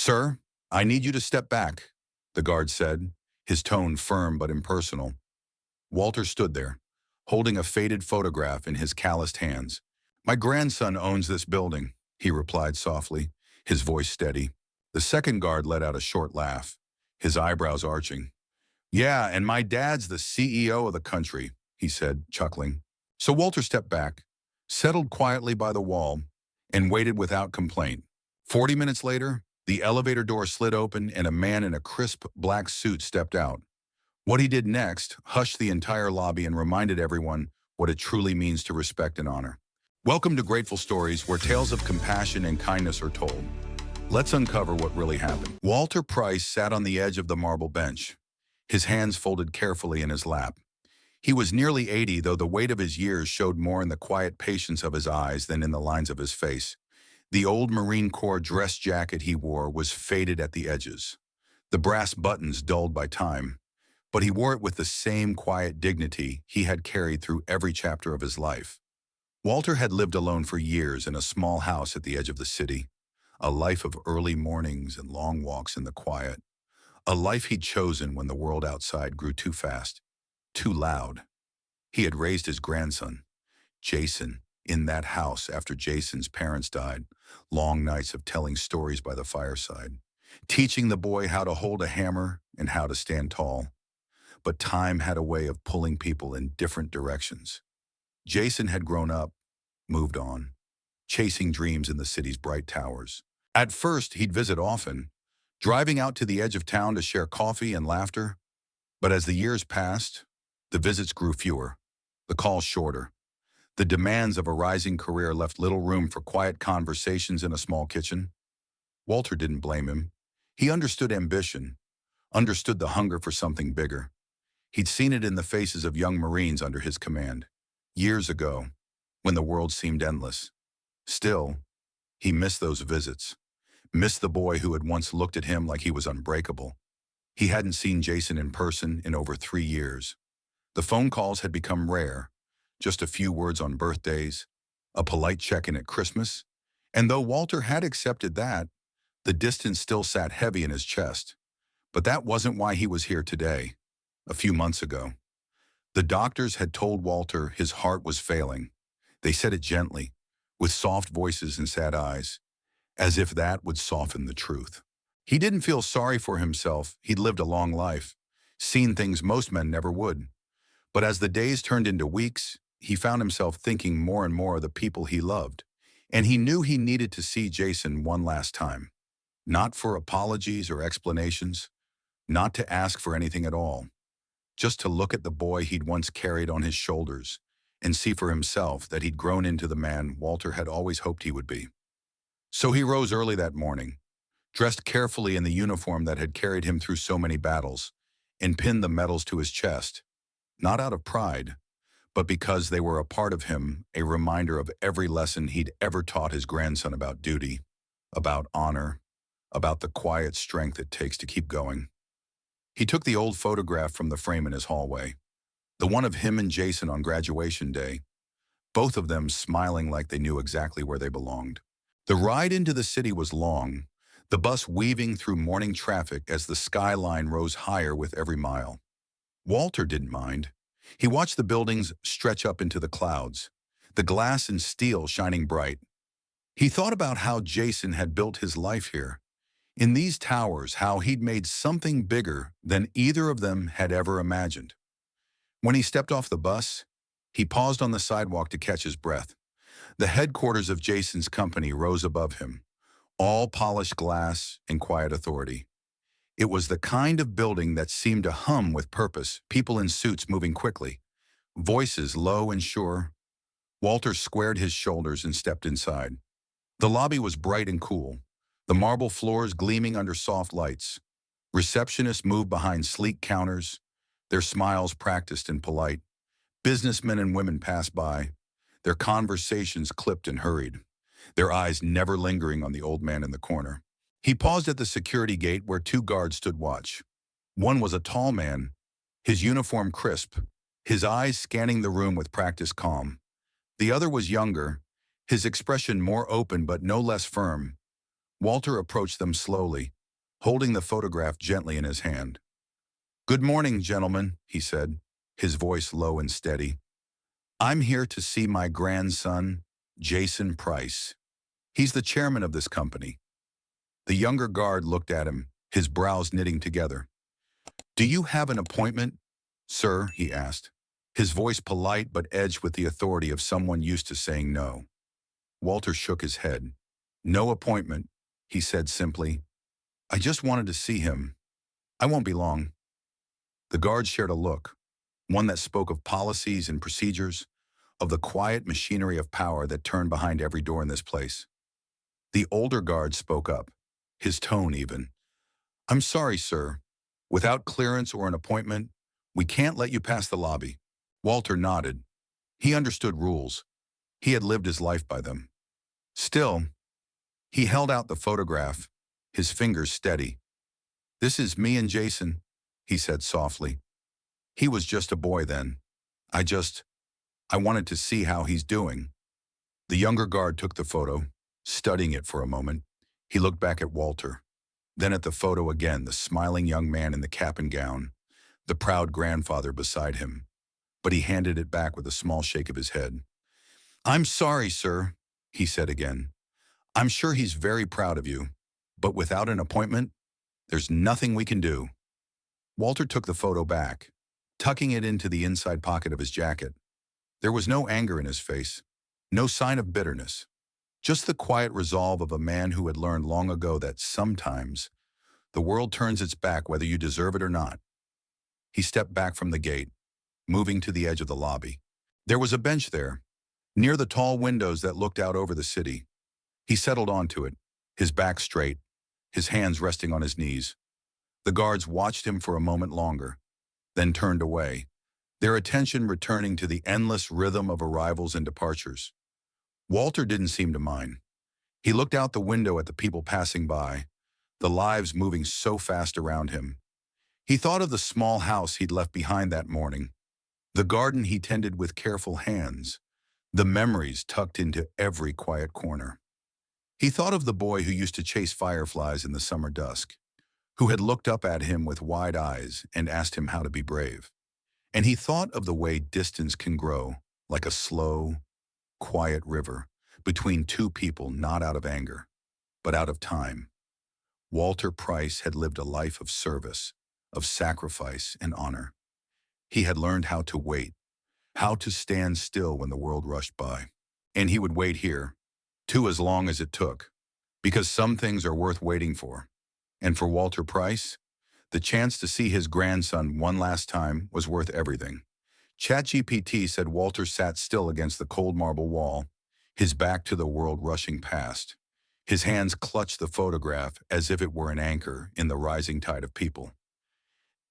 "Sir, I need you to step back," the guard said, his tone firm but impersonal. Walter stood there, holding a faded photograph in his calloused hands. "My grandson owns this building," he replied softly, his voice steady. The second guard let out a short laugh, his eyebrows arching. "Yeah, and my dad's the CEO of the country," he said, chuckling. So Walter stepped back, settled quietly by the wall, and waited without complaint. 40 minutes later, the elevator door slid open and a man in a crisp black suit stepped out. What he did next hushed the entire lobby and reminded everyone what it truly means to respect and honor. Welcome to Grateful Stories, where tales of compassion and kindness are told. Let's uncover what really happened. Walter Price sat on the edge of the marble bench, his hands folded carefully in his lap. He was nearly 80, though the weight of his years showed more in the quiet patience of his eyes than in the lines of his face. The old Marine Corps dress jacket he wore was faded at the edges, the brass buttons dulled by time, but he wore it with the same quiet dignity he had carried through every chapter of his life. Walter had lived alone for years in a small house at the edge of the city, a life of early mornings and long walks in the quiet, a life he'd chosen when the world outside grew too fast, too loud. He had raised his grandson, Jason, in that house after Jason's parents died, long nights of telling stories by the fireside, teaching the boy how to hold a hammer and how to stand tall. But time had a way of pulling people in different directions. Jason had grown up, moved on, chasing dreams in the city's bright towers. At first, he'd visit often, driving out to the edge of town to share coffee and laughter. But as the years passed, the visits grew fewer, the calls shorter. The demands of a rising career left little room for quiet conversations in a small kitchen. Walter didn't blame him. He understood ambition, understood the hunger for something bigger. He'd seen it in the faces of young Marines under his command, years ago, when the world seemed endless. Still, he missed those visits, missed the boy who had once looked at him like he was unbreakable. He hadn't seen Jason in person in over 3 years. The phone calls had become rare, just a few words on birthdays, a polite check-in at Christmas, and though Walter had accepted that, the distance still sat heavy in his chest. But that wasn't why he was here today, a few months ago. The doctors had told Walter his heart was failing. They said it gently, with soft voices and sad eyes, as if that would soften the truth. He didn't feel sorry for himself. He'd lived a long life, seen things most men never would. But as the days turned into weeks, he found himself thinking more and more of the people he loved. And he knew he needed to see Jason one last time. Not for apologies or explanations, not to ask for anything at all, just to look at the boy he'd once carried on his shoulders and see for himself that he'd grown into the man Walter had always hoped he would be. So he rose early that morning, dressed carefully in the uniform that had carried him through so many battles, and pinned the medals to his chest, not out of pride, but because they were a part of him, a reminder of every lesson he'd ever taught his grandson about duty, about honor, about the quiet strength it takes to keep going. He took the old photograph from the frame in his hallway, the one of him and Jason on graduation day, both of them smiling like they knew exactly where they belonged. The ride into the city was long, the bus weaving through morning traffic as the skyline rose higher with every mile. Walter didn't mind. He watched the buildings stretch up into the clouds, the glass and steel shining bright. He thought about how Jason had built his life here, in these towers, how he'd made something bigger than either of them had ever imagined. When he stepped off the bus, he paused on the sidewalk to catch his breath. The headquarters of Jason's company rose above him, all polished glass and quiet authority. It was the kind of building that seemed to hum with purpose, people in suits moving quickly, voices low and sure. Walter squared his shoulders and stepped inside. The lobby was bright and cool, the marble floors gleaming under soft lights. Receptionists moved behind sleek counters, their smiles practiced and polite. Businessmen and women passed by, their conversations clipped and hurried, their eyes never lingering on the old man in the corner. He paused at the security gate where two guards stood watch. One was a tall man, his uniform crisp, his eyes scanning the room with practiced calm. The other was younger, his expression more open but no less firm. Walter approached them slowly, holding the photograph gently in his hand. "Good morning, gentlemen," he said, his voice low and steady. "I'm here to see my grandson, Jason Price. He's the chairman of this company." The younger guard looked at him, his brows knitting together. "Do you have an appointment, sir?" he asked, his voice polite but edged with the authority of someone used to saying no. Walter shook his head. "No appointment," he said simply. "I just wanted to see him. I won't be long." The guard shared a look, one that spoke of policies and procedures, of the quiet machinery of power that turned behind every door in this place. The older guard spoke up, his tone even. "I'm sorry, sir. Without clearance or an appointment, we can't let you pass the lobby." Walter nodded. He understood rules. He had lived his life by them. Still, he held out the photograph, his fingers steady. "This is me and Jason," he said softly. "He was just a boy then. I wanted to see how he's doing." The younger guard took the photo, studying it for a moment. He looked back at Walter, then at the photo again, the smiling young man in the cap and gown, the proud grandfather beside him. But he handed it back with a small shake of his head. "I'm sorry, sir," he said again. "I'm sure he's very proud of you, but without an appointment, there's nothing we can do." Walter took the photo back, tucking it into the inside pocket of his jacket. There was no anger in his face, no sign of bitterness, just the quiet resolve of a man who had learned long ago that sometimes the world turns its back whether you deserve it or not. He stepped back from the gate, moving to the edge of the lobby. There was a bench there, near the tall windows that looked out over the city. He settled onto it, his back straight, his hands resting on his knees. The guards watched him for a moment longer, then turned away, their attention returning to the endless rhythm of arrivals and departures. Walter didn't seem to mind. He looked out the window at the people passing by, the lives moving so fast around him. He thought of the small house he'd left behind that morning, the garden he tended with careful hands, the memories tucked into every quiet corner. He thought of the boy who used to chase fireflies in the summer dusk, who had looked up at him with wide eyes and asked him how to be brave. And he thought of the way distance can grow, like a slow, quiet river, between two people not out of anger, but out of time. Walter Price had lived a life of service, of sacrifice and honor. He had learned how to wait, how to stand still when the world rushed by. And he would wait here, too, as long as it took, because some things are worth waiting for. And for Walter Price, the chance to see his grandson one last time was worth everything. ChatGPT said Walter sat still against the cold marble wall, his back to the world rushing past. His hands clutched the photograph as if it were an anchor in the rising tide of people.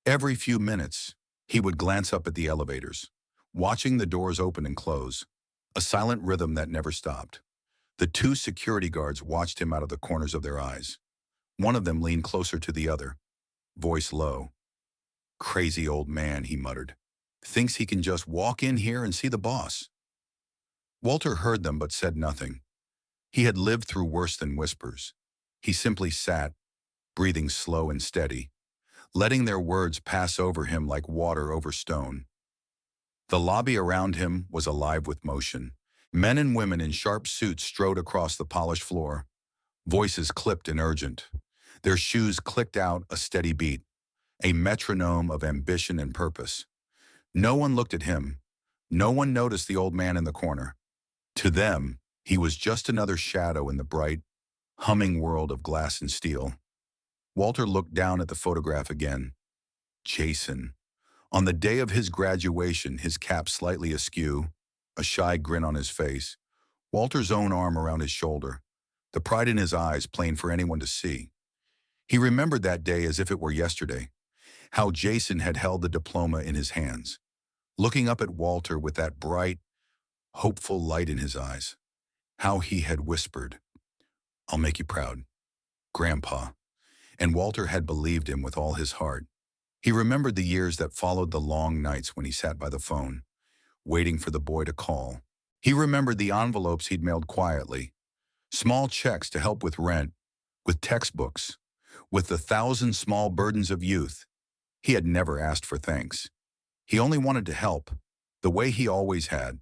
Every few minutes, he would glance up at the elevators, watching the doors open and close, a silent rhythm that never stopped. The two security guards watched him out of the corners of their eyes. One of them leaned closer to the other, voice low. "Crazy old man," he muttered. "Thinks he can just walk in here and see the boss." Walter heard them but said nothing. He had lived through worse than whispers. He simply sat, breathing slow and steady, letting their words pass over him like water over stone. The lobby around him was alive with motion. Men and women in sharp suits strode across the polished floor, voices clipped and urgent. Their shoes clicked out a steady beat, a metronome of ambition and purpose. No one looked at him. No one noticed the old man in the corner. To them, he was just another shadow in the bright, humming world of glass and steel. Walter looked down at the photograph again. Jason. On the day of his graduation, his cap slightly askew, a shy grin on his face, Walter's own arm around his shoulder, the pride in his eyes plain for anyone to see. He remembered that day as if it were yesterday, how Jason had held the diploma in his hands, looking up at Walter with that bright, hopeful light in his eyes. How he had whispered, "I'll make you proud, Grandpa." And Walter had believed him with all his heart. He remembered the years that followed the long nights when he sat by the phone, waiting for the boy to call. He remembered the envelopes he'd mailed quietly, small checks to help with rent, with textbooks, With the thousand small burdens of youth, he had never asked for thanks. He only wanted to help, the way he always had.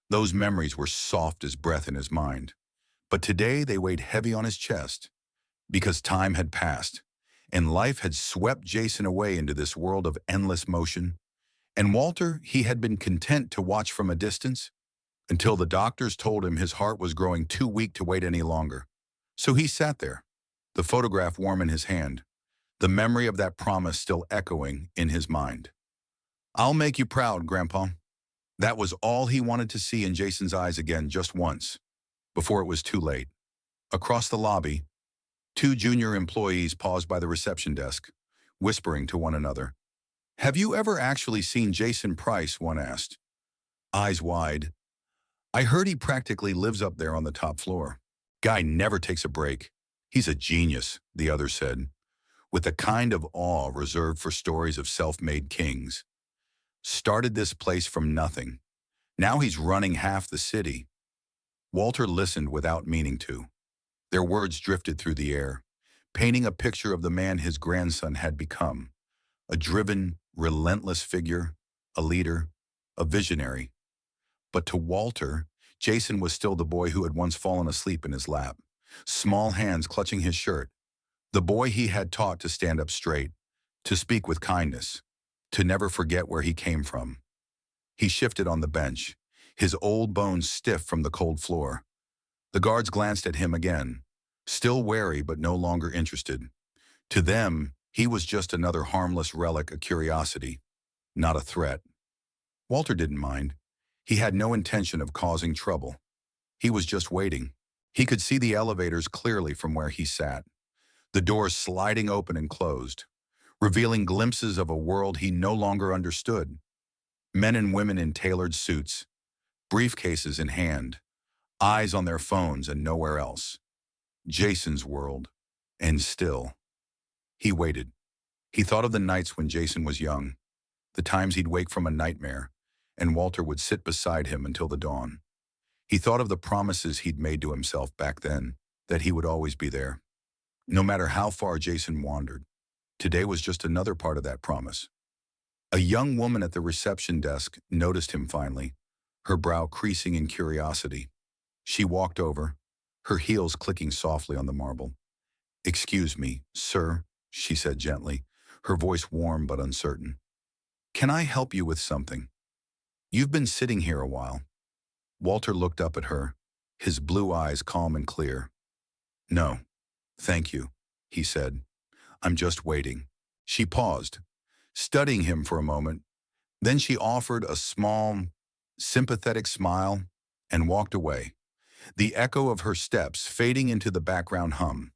Those memories were soft as breath in his mind. But today they weighed heavy on his chest, because time had passed, and life had swept Jason away into this world of endless motion. And Walter, he had been content to watch from a distance, until the doctors told him his heart was growing too weak to wait any longer. So he sat there, the photograph warm in his hand, the memory of that promise still echoing in his mind. "I'll make you proud, Grandpa." That was all he wanted to see in Jason's eyes again just once, before it was too late. Across the lobby, two junior employees paused by the reception desk, whispering to one another. "Have you ever actually seen Jason Price?" one asked, eyes wide. "I heard he practically lives up there on the top floor. Guy never takes a break. He's a genius," the other said, with the kind of awe reserved for stories of self-made kings. "Started this place from nothing. Now he's running half the city." Walter listened without meaning to. Their words drifted through the air, painting a picture of the man his grandson had become. A driven, relentless figure, a leader, a visionary. But to Walter, Jason was still the boy who had once fallen asleep in his lap, small hands clutching his shirt, the boy he had taught to stand up straight, to speak with kindness, to never forget where he came from. He shifted on the bench, his old bones stiff from the cold floor. The guards glanced at him again, still wary but no longer interested. To them, he was just another harmless relic, a curiosity, not a threat. Walter didn't mind. He had no intention of causing trouble. He was just waiting. He could see the elevators clearly from where he sat, the doors sliding open and closed, revealing glimpses of a world he no longer understood. Men and women in tailored suits, briefcases in hand, eyes on their phones and nowhere else. Jason's world. And still, he waited. He thought of the nights when Jason was young, the times he'd wake from a nightmare, and Walter would sit beside him until the dawn. He thought of the promises he'd made to himself back then, that he would always be there. No matter how far Jason wandered, today was just another part of that promise. A young woman at the reception desk noticed him finally, her brow creasing in curiosity. She walked over, her heels clicking softly on the marble. "Excuse me, sir," she said gently, her voice warm but uncertain. "Can I help you with something? You've been sitting here a while." Walter looked up at her, his blue eyes calm and clear. "No, thank you," he said. "I'm just waiting." She paused, studying him for a moment. Then she offered a small, sympathetic smile and walked away, the echo of her steps fading into the background hum.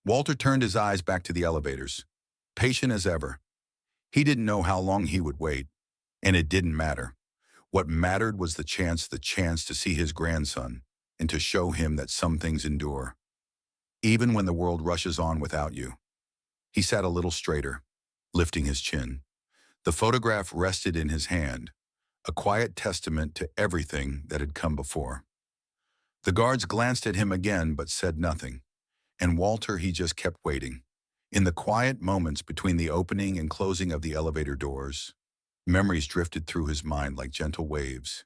Walter turned his eyes back to the elevators, patient as ever. He didn't know how long he would wait, and it didn't matter. What mattered was the chance to see his grandson and to show him that some things endure, even when the world rushes on without you. He sat a little straighter, lifting his chin. The photograph rested in his hand, a quiet testament to everything that had come before. The guards glanced at him again but said nothing, and Walter, he just kept waiting. In the quiet moments between the opening and closing of the elevator doors, memories drifted through his mind like gentle waves.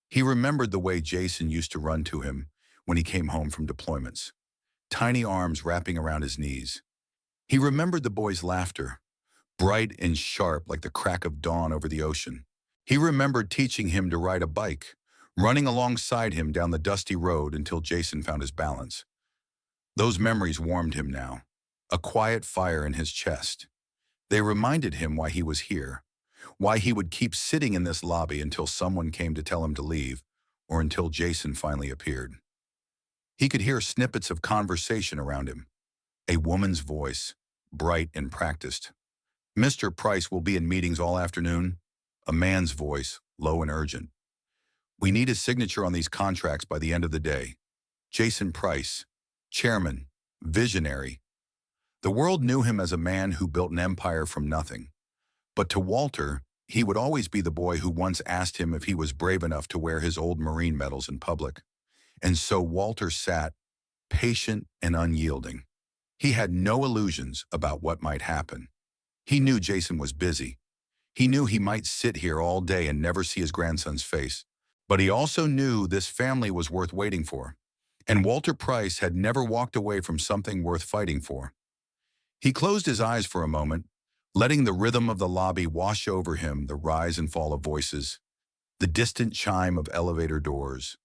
He remembered the way Jason used to run to him when he came home from deployments, tiny arms wrapping around his knees. He remembered the boy's laughter, bright and sharp like the crack of dawn over the ocean. He remembered teaching him to ride a bike, running alongside him down the dusty road until Jason found his balance. Those memories warmed him now, a quiet fire in his chest. They reminded him why he was here, why he would keep sitting in this lobby until someone came to tell him to leave, or until Jason finally appeared. He could hear snippets of conversation around him. A woman's voice, bright and practiced. "Mr. Price will be in meetings all afternoon." A man's voice, low and urgent. "We need a signature on these contracts by the end of the day." Jason Price, chairman, visionary. The world knew him as a man who built an empire from nothing. But to Walter, he would always be the boy who once asked him if he was brave enough to wear his old Marine medals in public. And so Walter sat, patient and unyielding. He had no illusions about what might happen. He knew Jason was busy. He knew he might sit here all day and never see his grandson's face. But he also knew this family was worth waiting for. And Walter Price had never walked away from something worth fighting for. He closed his eyes for a moment, letting the rhythm of the lobby wash over him, the rise and fall of voices, the distant chime of elevator doors,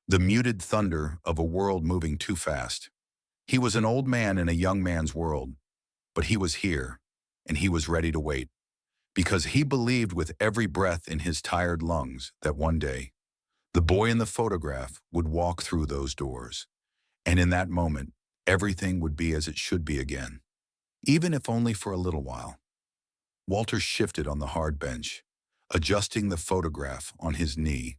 the muted thunder of a world moving too fast. He was an old man in a young man's world, but he was here, and he was ready to wait, because he believed with every breath in his tired lungs that one day, the boy in the photograph would walk through those doors, and in that moment, everything would be as it should be again, even if only for a little while. Walter shifted on the hard bench, adjusting the photograph on his knee.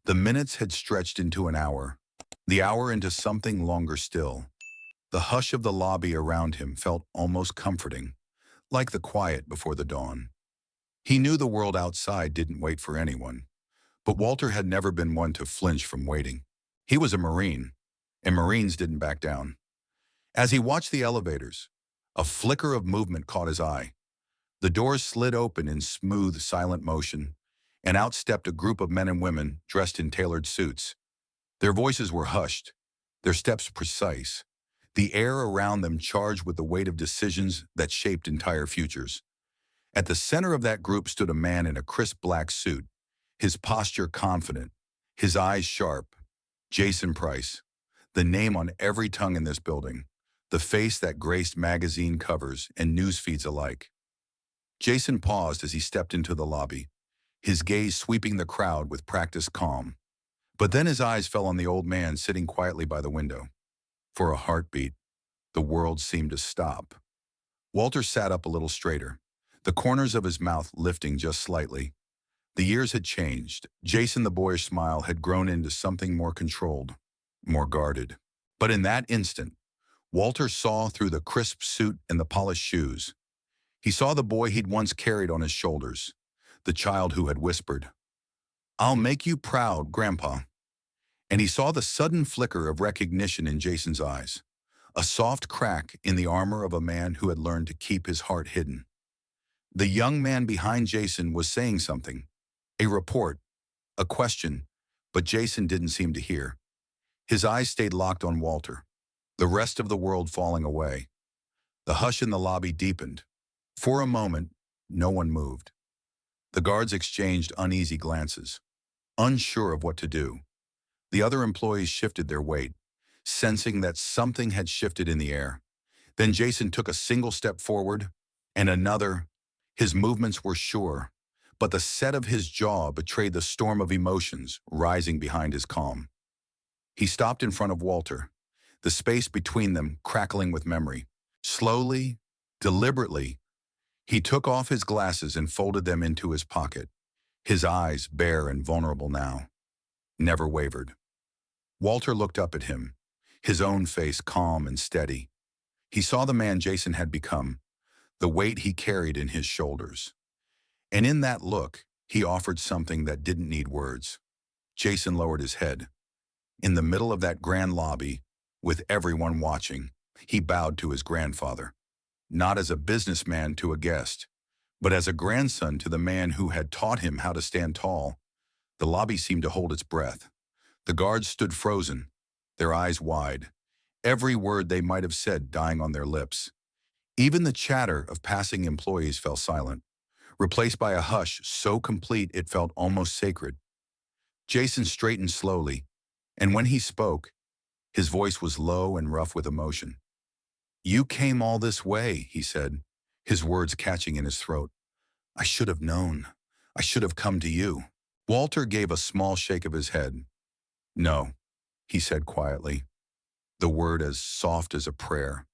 The minutes had stretched into an hour, the hour into something longer still. The hush of the lobby around him felt almost comforting, like the quiet before the dawn. He knew the world outside didn't wait for anyone, but Walter had never been one to flinch from waiting. He was a Marine, and Marines didn't back down. As he watched the elevators, a flicker of movement caught his eye. The doors slid open in smooth, silent motion, and out stepped a group of men and women dressed in tailored suits. Their voices were hushed, their steps precise, the air around them charged with the weight of decisions that shaped entire futures. At the center of that group stood a man in a crisp black suit, his posture confident, his eyes sharp. Jason Price, the name on every tongue in this building, the face that graced magazine covers and news feeds alike. Jason paused as he stepped into the lobby, his gaze sweeping the crowd with practiced calm. But then his eyes fell on the old man sitting quietly by the window. For a heartbeat, the world seemed to stop. Walter sat up a little straighter, the corners of his mouth lifting just slightly. The years had changed. Jason, the boyish smile, had grown into something more controlled, more guarded. But in that instant, Walter saw through the crisp suit and the polished shoes. He saw the boy he'd once carried on his shoulders, the child who had whispered, "I'll make you proud, Grandpa." And he saw the sudden flicker of recognition in Jason's eyes, a soft crack in the armor of a man who had learned to keep his heart hidden. The young man behind Jason was saying something, a report, a question, but Jason didn't seem to hear. His eyes stayed locked on Walter, the rest of the world falling away. The hush in the lobby deepened. For a moment, no one moved. The guards exchanged uneasy glances, unsure of what to do. The other employees shifted their weight, sensing that something had shifted in the air. Then Jason took a single step forward, and another. His movements were sure, but the set of his jaw betrayed the storm of emotions rising behind his calm. He stopped in front of Walter, the space between them crackling with memory. Slowly, deliberately, he took off his glasses and folded them into his pocket, his eyes bare and vulnerable now. Never wavered. Walter looked up at him, his own face calm and steady. He saw the man Jason had become, the weight he carried in his shoulders. And in that look, he offered something that didn't need words. Jason lowered his head. In the middle of that grand lobby, with everyone watching, he bowed to his grandfather, not as a businessman to a guest, but as a grandson to the man who had taught him how to stand tall. The lobby seemed to hold its breath. The guards stood frozen, their eyes wide, every word they might have said dying on their lips. Even the chatter of passing employees fell silent, replaced by a hush so complete it felt almost sacred. Jason straightened slowly, and when he spoke, his voice was low and rough with emotion. "You came all this way," he said, his words catching in his throat. "I should have known. I should have come to you." Walter gave a small shake of his head. "No," he said quietly, the word as soft as a prayer.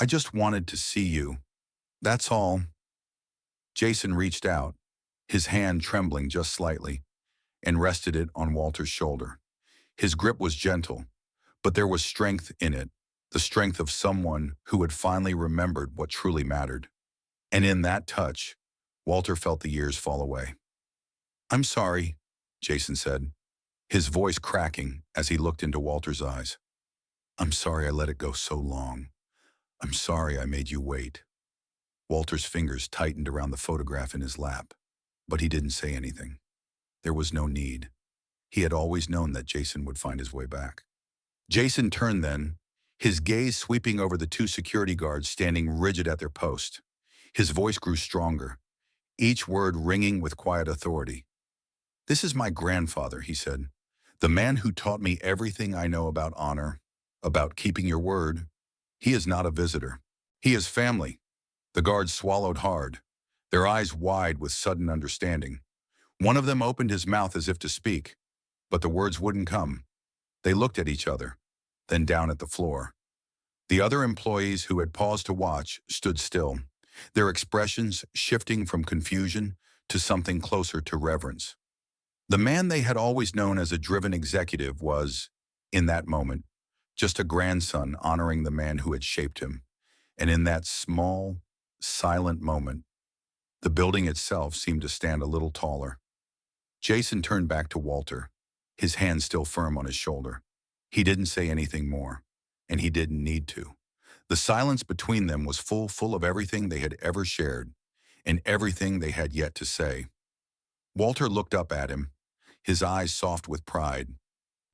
"I just wanted to see you. That's all." Jason reached out, his hand trembling just slightly, and rested it on Walter's shoulder. His grip was gentle, but there was strength in it, the strength of someone who had finally remembered what truly mattered. And in that touch, Walter felt the years fall away. "I'm sorry," Jason said, his voice cracking as he looked into Walter's eyes. "I'm sorry I let it go so long. I'm sorry I made you wait. Walter's fingers tightened around the photograph in his lap, but he didn't say anything. There was no need. He had always known that Jason would find his way back. Jason turned then, his gaze sweeping over the two security guards standing rigid at their post. His voice grew stronger, each word ringing with quiet authority. "This is my grandfather," he said. "The man who taught me everything I know about honor, about keeping your word. He is not a visitor. He is family." The guards swallowed hard, their eyes wide with sudden understanding. One of them opened his mouth as if to speak, but the words wouldn't come. They looked at each other, then down at the floor. The other employees who had paused to watch stood still, their expressions shifting from confusion to something closer to reverence. The man they had always known as a driven executive was, in that moment, just a grandson honoring the man who had shaped him. And in that small, silent moment, the building itself seemed to stand a little taller. Jason turned back to Walter, his hand still firm on his shoulder. He didn't say anything more, and he didn't need to. The silence between them was full of everything they had ever shared, and everything they had yet to say. Walter looked up at him, his eyes soft with pride.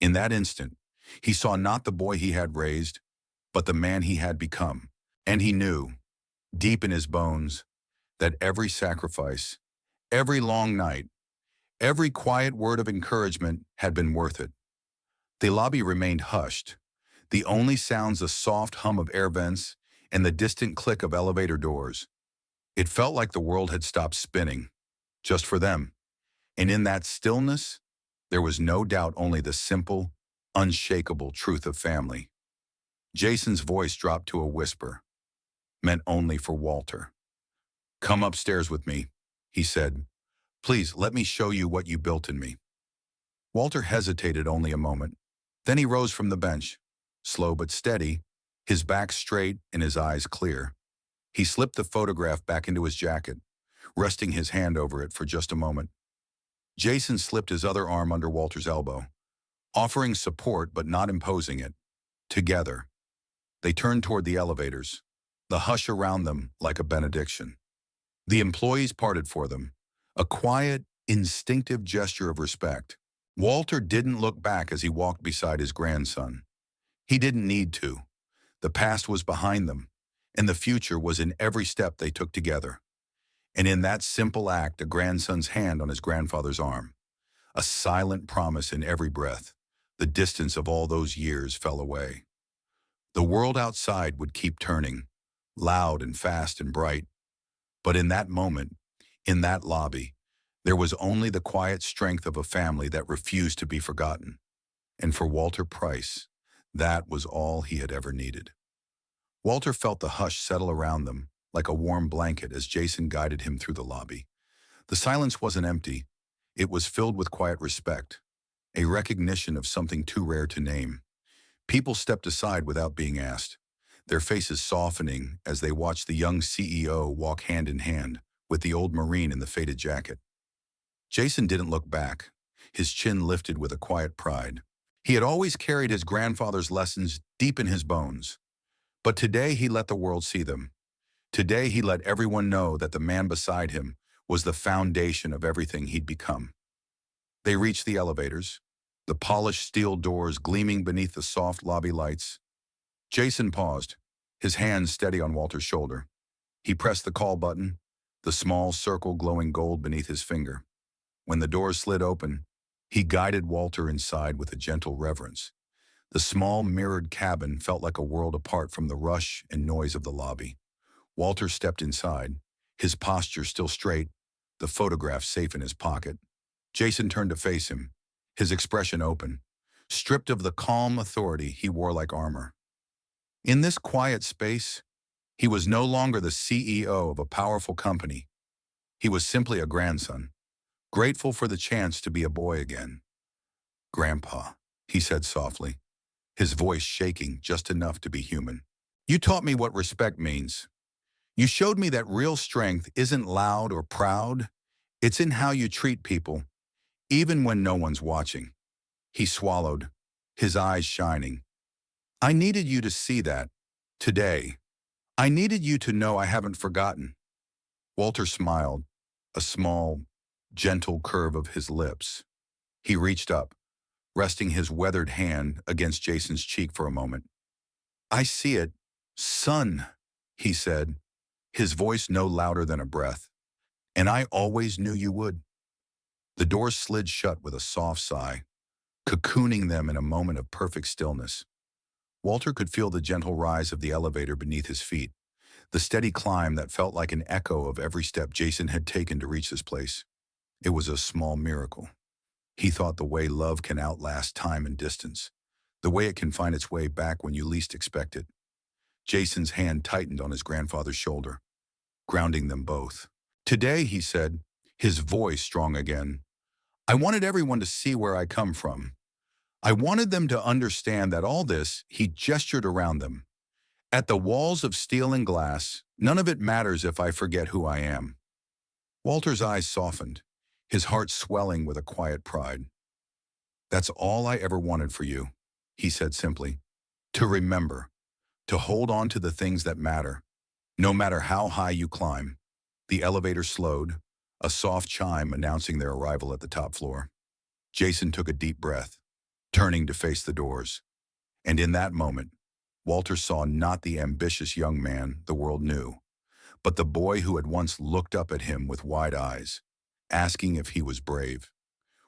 In that instant, he saw not the boy he had raised, but the man he had become. And he knew, deep in his bones, that every sacrifice, every long night, every quiet word of encouragement had been worth it. The lobby remained hushed, the only sounds a soft hum of air vents and the distant click of elevator doors. It felt like the world had stopped spinning, just for them. And in that stillness, there was no doubt only the simple, unshakable truth of family. Jason's voice dropped to a whisper, meant only for Walter. "Come upstairs with me," he said. "Please, let me show you what you built in me." Walter hesitated only a moment. Then he rose from the bench, slow but steady, his back straight and his eyes clear. He slipped the photograph back into his jacket, resting his hand over it for just a moment. Jason slipped his other arm under Walter's elbow, offering support but not imposing it. Together, they turned toward the elevators, the hush around them like a benediction. The employees parted for them, a quiet, instinctive gesture of respect. Walter didn't look back as he walked beside his grandson. He didn't need to. The past was behind them, and the future was in every step they took together. And in that simple act, a grandson's hand on his grandfather's arm, a silent promise in every breath, the distance of all those years fell away. The world outside would keep turning, loud and fast and bright. But in that moment, in that lobby, there was only the quiet strength of a family that refused to be forgotten. And for Walter Price, that was all he had ever needed. Walter felt the hush settle around them like a warm blanket as Jason guided him through the lobby. The silence wasn't empty. It was filled with quiet respect, a recognition of something too rare to name. People stepped aside without being asked, their faces softening as they watched the young CEO walk hand in hand with the old Marine in the faded jacket. Jason didn't look back, his chin lifted with a quiet pride. He had always carried his grandfather's lessons deep in his bones. But today he let the world see them. Today he let everyone know that the man beside him was the foundation of everything he'd become. They reached the elevators, the polished steel doors gleaming beneath the soft lobby lights. Jason paused, his hand steady on Walter's shoulder. He pressed the call button, the small circle glowing gold beneath his finger. When the doors slid open, he guided Walter inside with a gentle reverence. The small mirrored cabin felt like a world apart from the rush and noise of the lobby. Walter stepped inside, his posture still straight, the photograph safe in his pocket. Jason turned to face him, his expression open, stripped of the calm authority he wore like armor. In this quiet space, he was no longer the CEO of a powerful company. He was simply a grandson, grateful for the chance to be a boy again. "Grandpa," he said softly, his voice shaking just enough to be human. "You taught me what respect means. You showed me that real strength isn't loud or proud. It's in how you treat people, even when no one's watching." He swallowed, his eyes shining. "I needed you to see that, today, I needed you to know I haven't forgotten. Walter smiled, a small, gentle curve of his lips. He reached up, resting his weathered hand against Jason's cheek for a moment. I see it. Son, he said, his voice no louder than a breath. And I always knew you would. The door slid shut with a soft sigh, cocooning them in a moment of perfect stillness. Walter could feel the gentle rise of the elevator beneath his feet, the steady climb that felt like an echo of every step Jason had taken to reach this place. It was a small miracle. He thought the way love can outlast time and distance, the way it can find its way back when you least expect it. Jason's hand tightened on his grandfather's shoulder, grounding them both. Today, he said, his voice strong again, I wanted everyone to see where I come from. I wanted them to understand that all this, he gestured around them. At the walls of steel and glass, none of it matters if I forget who I am. Walter's eyes softened, his heart swelling with a quiet pride. That's all I ever wanted for you, he said simply. To remember, to hold on to the things that matter, no matter how high you climb. The elevator slowed, a soft chime announcing their arrival at the top floor. Jason took a deep breath, turning to face the doors. And in that moment, Walter saw not the ambitious young man the world knew, but the boy who had once looked up at him with wide eyes, asking if he was brave.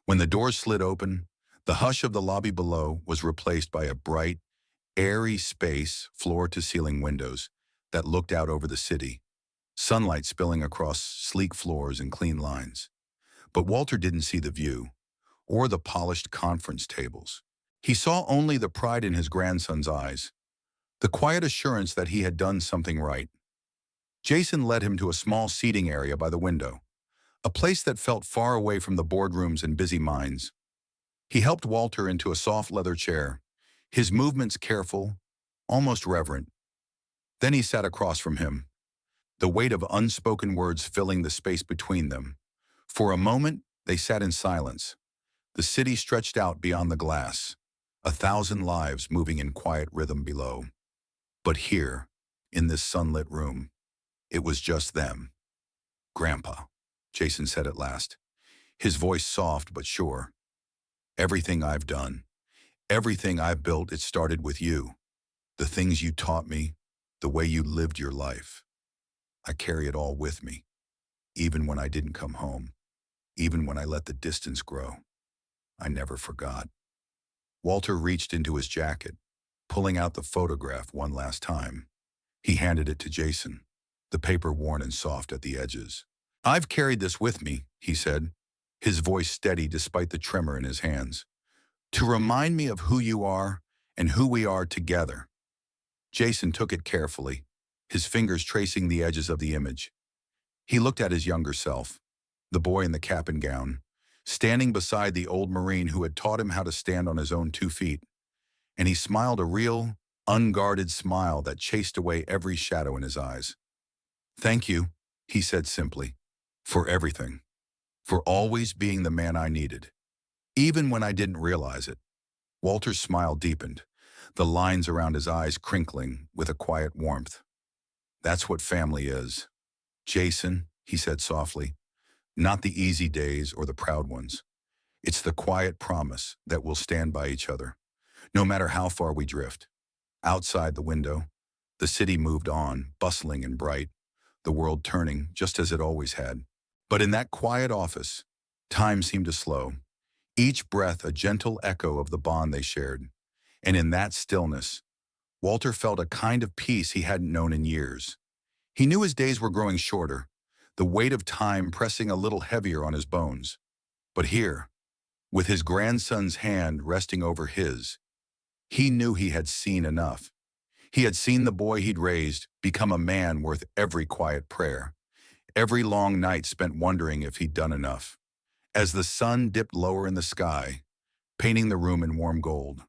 When the doors slid open, the hush of the lobby below was replaced by a bright, airy space, floor-to-ceiling windows that looked out over the city, sunlight spilling across sleek floors and clean lines. But Walter didn't see the view, or the polished conference tables. He saw only the pride in his grandson's eyes, the quiet assurance that he had done something right. Jason led him to a small seating area by the window, a place that felt far away from the boardrooms and busy minds. He helped Walter into a soft leather chair, his movements careful, almost reverent. Then he sat across from him, the weight of unspoken words filling the space between them. For a moment, they sat in silence. The city stretched out beyond the glass, 1,000 lives moving in quiet rhythm below. But here, in this sunlit room, it was just them. Grandpa, Jason said at last, his voice soft but sure. Everything I've done, everything I've built, it started with you. The things you taught me, the way you lived your life. I carry it all with me, even when I didn't come home, even when I let the distance grow. I never forgot. Walter reached into his jacket, pulling out the photograph one last time. He handed it to Jason, the paper worn and soft at the edges. I've carried this with me, he said, his voice steady despite the tremor in his hands, to remind me of who you are and who we are together. Jason took it carefully, his fingers tracing the edges of the image. He looked at his younger self, the boy in the cap and gown, standing beside the old Marine who had taught him how to stand on his own 2 feet, and he smiled a real, unguarded smile that chased away every shadow in his eyes. Thank you, he said simply, for everything, for always being the man I needed, even when I didn't realize it. Walter's smile deepened, the lines around his eyes crinkling with a quiet warmth. That's what family is. Jason, he said softly, not the easy days or the proud ones. It's the quiet promise that we'll stand by each other, no matter how far we drift. Outside the window, the city moved on, bustling and bright, the world turning just as it always had. But in that quiet office, time seemed to slow, each breath a gentle echo of the bond they shared. And in that stillness, Walter felt a kind of peace he hadn't known in years. He knew his days were growing shorter, the weight of time pressing a little heavier on his bones. But here, with his grandson's hand resting over his, he knew he had seen enough. He had seen the boy he'd raised become a man worth every quiet prayer, every long night spent wondering if he'd done enough. As the sun dipped lower in the sky, painting the room in warm gold,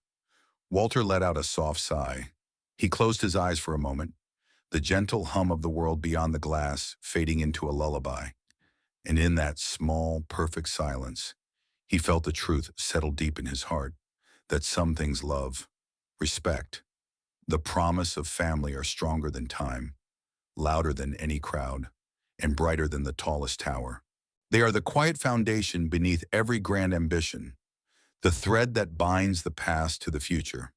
Walter let out a soft sigh. He closed his eyes for a moment, the gentle hum of the world beyond the glass fading into a lullaby. And in that small, perfect silence, he felt the truth settle deep in his heart, that some things love, respect, the promise of family are stronger than time. louder than any crowd, and brighter than the tallest tower. They are the quiet foundation beneath every grand ambition, the thread that binds the past to the future.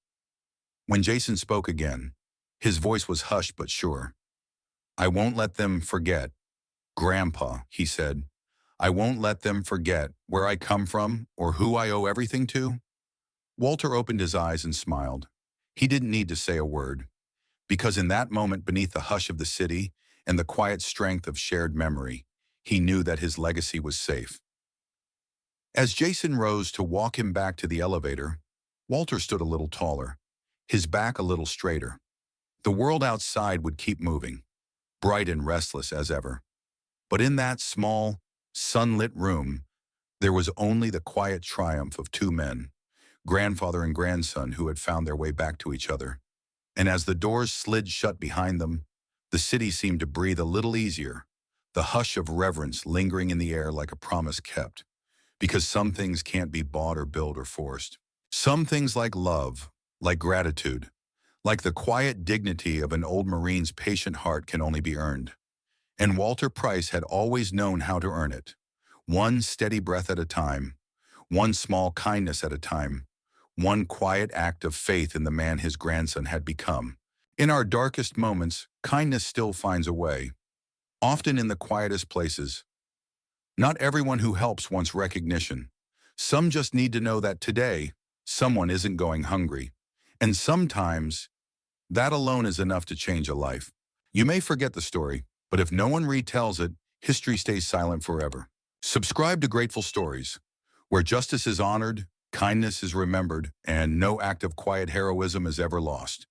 When Jason spoke again, his voice was hushed but sure. "I won't let them forget, Grandpa," he said. "I won't let them forget where I come from or who I owe everything to." Walter opened his eyes and smiled. He didn't need to say a word, because in that moment beneath the hush of the city and the quiet strength of shared memory, he knew that his legacy was safe. As Jason rose to walk him back to the elevator, Walter stood a little taller, his back a little straighter. The world outside would keep moving, bright and restless as ever. But in that small, sunlit room, there was only the quiet triumph of two men, grandfather and grandson, who had found their way back to each other. And as the doors slid shut behind them, the city seemed to breathe a little easier, the hush of reverence lingering in the air like a promise kept. Because some things can't be bought or built or forced. Some things, like love, like gratitude, like the quiet dignity of an old Marine's patient heart, can only be earned. And Walter Price had always known how to earn it. One steady breath at a time, one small kindness at a time, one quiet act of faith in the man his grandson had become. In our darkest moments, kindness still finds a way, often in the quietest places. Not everyone who helps wants recognition. Some just need to know that today, someone isn't going hungry. And sometimes, that alone is enough to change a life. You may forget the story, but if no one retells it, history stays silent forever. Subscribe to Grateful Stories, where justice is honored, kindness is remembered, and no act of quiet heroism is ever lost.